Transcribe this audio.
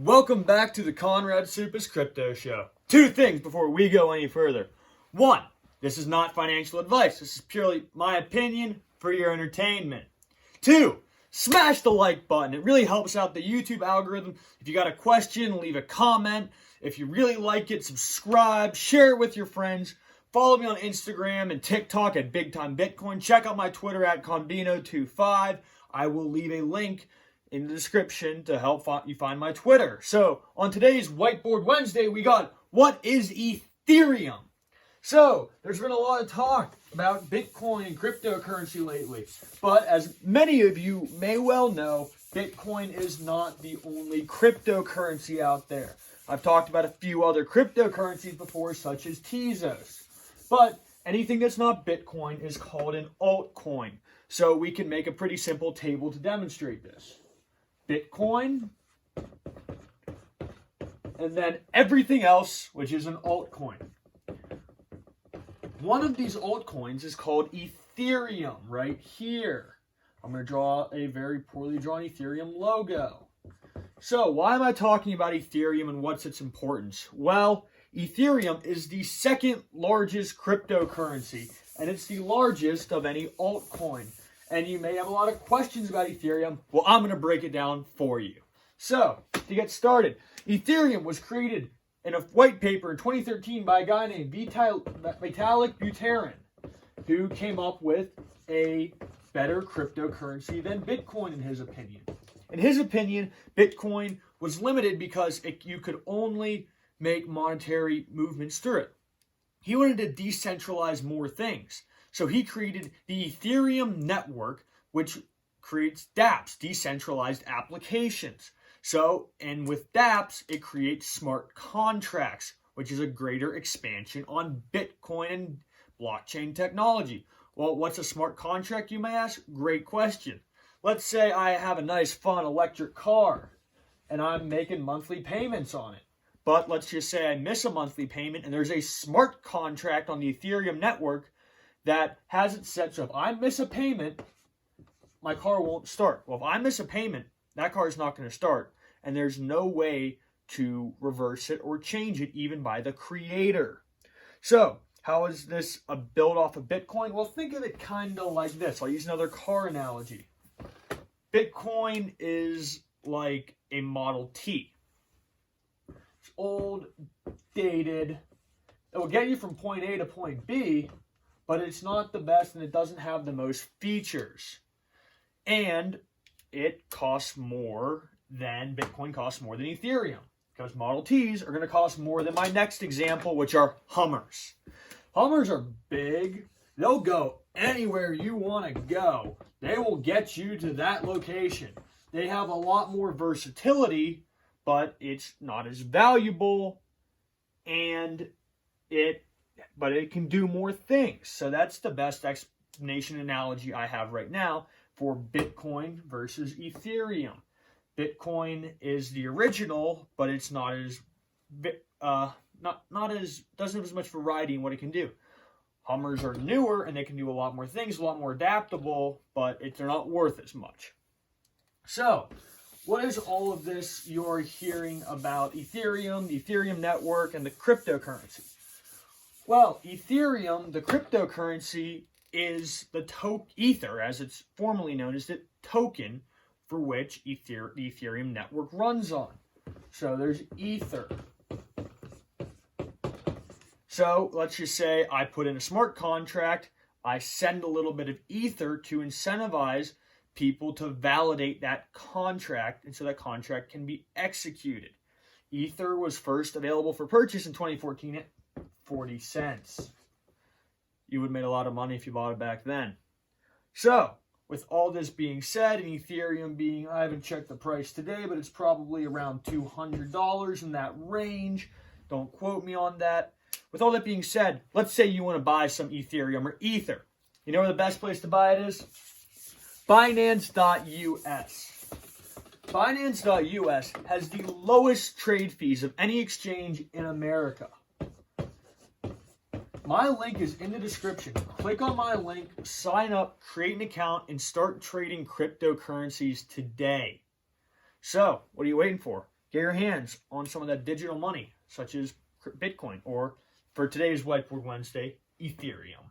Welcome back to the Conrad Supis Crypto Show. Two things before we go any further. One, this is not financial advice. This is purely my opinion for your entertainment. Two, smash the like button. It really helps out the YouTube algorithm. If you got a question, leave a comment. If you really like it, subscribe, share it with your friends. Follow me on Instagram and TikTok at Big Time Bitcoin. Check out my Twitter at Combino25. I will leave a link in the description to help you find my Twitter. So, on today's Whiteboard Wednesday, we got, what is Ethereum? So, there's been a lot of talk about Bitcoin and cryptocurrency lately. But as many of you may well know, Bitcoin is not the only cryptocurrency out there. I've talked about a few other cryptocurrencies before, such as Tezos. But anything that's not Bitcoin is called an altcoin. So we can make a pretty simple table to demonstrate this. Bitcoin, and then everything else, which is an altcoin. One of these altcoins is called Ethereum, right here. I'm going to draw a very poorly drawn Ethereum logo. So, why am I talking about Ethereum and what's its importance? Well, Ethereum is the second largest cryptocurrency, and it's the largest of any altcoin. And you may have a lot of questions about Ethereum. Well, I'm going to break it down for you. So, to get started, Ethereum was created in a white paper in 2013 by a guy named Vitalik Buterin, who came up with a better cryptocurrency than Bitcoin, in his opinion. In his opinion, Bitcoin was limited because you could only make monetary movements through it. He wanted to decentralize more things. So he created the Ethereum network, which creates dApps, decentralized applications. So, and with dApps, it creates smart contracts, which is a greater expansion on Bitcoin and blockchain technology. Well, what's a smart contract, you may ask? Great question. Let's say I have a nice, fun electric car, and I'm making monthly payments on it. But let's just say I miss a monthly payment, and there's a smart contract on the Ethereum network that has it set so if I miss a payment, my car won't start. Well, if I miss a payment, that car is not going to start. And there's no way to reverse it or change it, even by the creator. So, how is this a build off of Bitcoin? Well, think of it kind of like this. I'll use another car analogy. Bitcoin is like a Model T. It's old, dated. It will get you from point A to point B, but it's not the best and it doesn't have the most features. And it costs more than Bitcoin costs more than Ethereum, because Model Ts are going to cost more than my next example, which are Hummers. Hummers are big. They'll go anywhere you want to go. They will get you to that location. They have a lot more versatility, but it's not as valuable, and it can do more things. So that's the best explanation analogy I have right now for Bitcoin versus Ethereum. Bitcoin is the original, but it's not as doesn't have as much variety in what it can do. Hummers are newer and they can do a lot more things, a lot more adaptable, but they're not worth as much. So, what is all of this you're hearing about Ethereum, the Ethereum network, and the cryptocurrency? Well, Ethereum, the cryptocurrency, is the Ether, as it's formerly known, is the token for which the Ethereum network runs on. So there's Ether. So let's just say I put in a smart contract. I send a little bit of Ether to incentivize people to validate that contract, and so that contract can be executed. Ether was first available for purchase in 2014 at 40 cents. You would have made a lot of money if you bought it back then. So, with all this being said, and Ethereum being, I haven't checked the price today, but it's probably around $200 in that range. Don't quote me on that. With all that being said, let's say you want to buy some Ethereum or Ether. You know where the best place to buy it is? Binance.us. Binance.us has the lowest trade fees of any exchange in America. My link is in the description. Click on my link, sign up, create an account, and start trading cryptocurrencies today. So, what are you waiting for? get your hands on some of that digital money, such as Bitcoin, or for today's Whiteboard Wednesday, Ethereum.